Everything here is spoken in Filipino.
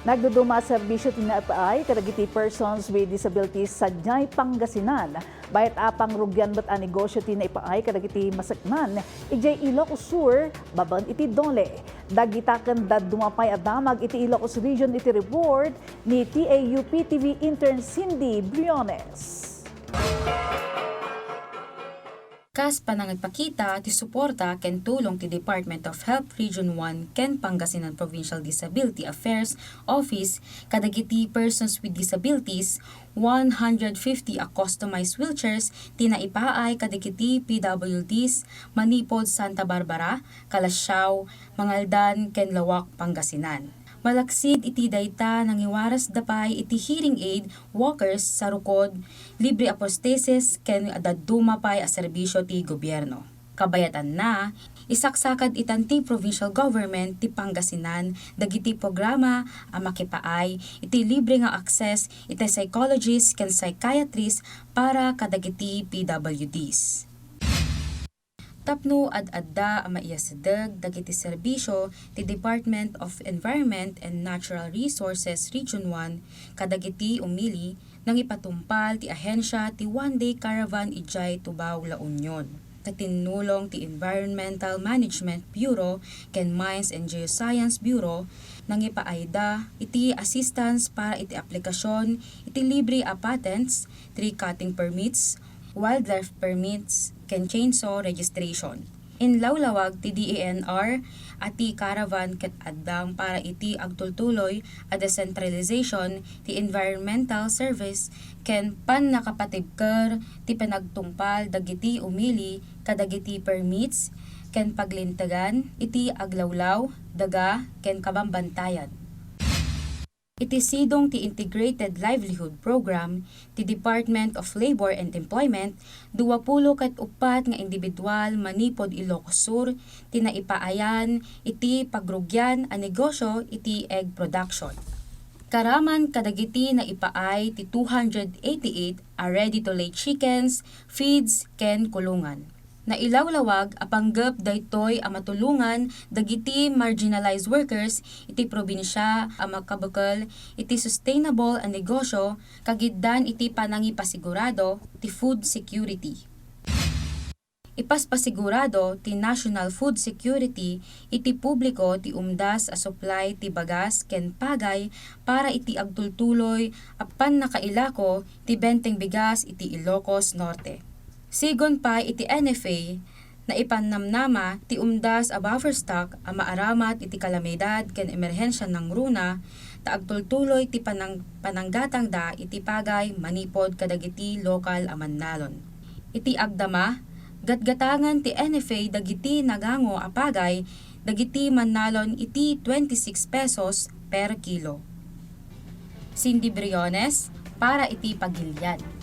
Nagduduma serbisyo ti naipaay kadagiti persons with disabilities sa Idiay, Pangasinan. Bayat apang rugyan bat a negosyo ti naipaay kadagiti masaknan, idiay Ilocos Sur, baban iti Dole. Dagitaken dumapay a damag iti Ilocos Region iti report ni TAUP TV intern Cyndie Briones. Kas panangagpakita ti suporta ken tulong ti Department of Health Region 1 ken Pangasinan Provincial Disability Affairs Office kadagiti persons with disabilities 150 a customized wheelchairs ti naipaay kadagiti PWDs Manipod, Santa Barbara, Kalasyaw, Mangaldan ken Lawak, Pangasinan. Malaksid iti dayta nangiwaras dapay iti hearing aid walkers sa rukod, libre apostesis ken dadumapay a serbisyo ti gobyerno. Kabayatan na, isaksakad itan ti provincial government ti Pangasinan dagiti programa a makipaay iti libre nga access iti psychologist ken psychiatrist para kadagiti PWDs. Tapno ad-adda a maiyasadeg dagiti serbisyo ti Department of Environment and Natural Resources Region 1 kadagiti umili nang ipatumpal ti ahensya ti one-day caravan idiay Tubao, La Union. Katinulong ti Environmental Management Bureau ken Mines and Geoscience Bureau nang ipaayda iti assistance para iti aplikasyon iti libre a patents, tree cutting permits, wildlife permits, ken chainsaw registration. In lawlawag ti DANR at ti caravan ket addang para iti agtultuloy a decentralization ti environmental service ken nakapatibker ti panagtungpal dagiti umili kadagiti permits ken paglintagan iti aglawlaw, daga ken kabambantayan. Iti sidong ti Integrated Livelihood Program ti Department of Labor and Employment 24 nga individual Manipod, Ilocos Sur ti naipaayan iti pagrugyan a negosyo iti egg production. Karaman kadagiti na ipaay ti 288 a ready-to-lay chickens, feeds ken kulungan. Nailawlawag a panggep daytoy a matulungan dagiti marginalized workers iti probinsya a makabukal iti sustainable a negosyo kagiddan iti panangipasigurado ti food security. Ipaspasigurado ti National Food Security iti publiko ti umdas a supply ti bagas ken pagay para iti agtultuloy apan nakailako ti benteng bigas iti Ilocos Norte. Sigon pa iti NFA na ipannamnama ti umdas a buffer stock a maaramat iti kalamidad ken emerhensya ng runa ta agtultuloy ti pananggatang da iti pagay manipod kadagiti lokal a mannalon. Iti agdama gatgatangan ti NFA dagiti nagango a pagay dagiti mannalon iti 26 pesos per kilo. Cyndie Briones para iti Pagilian.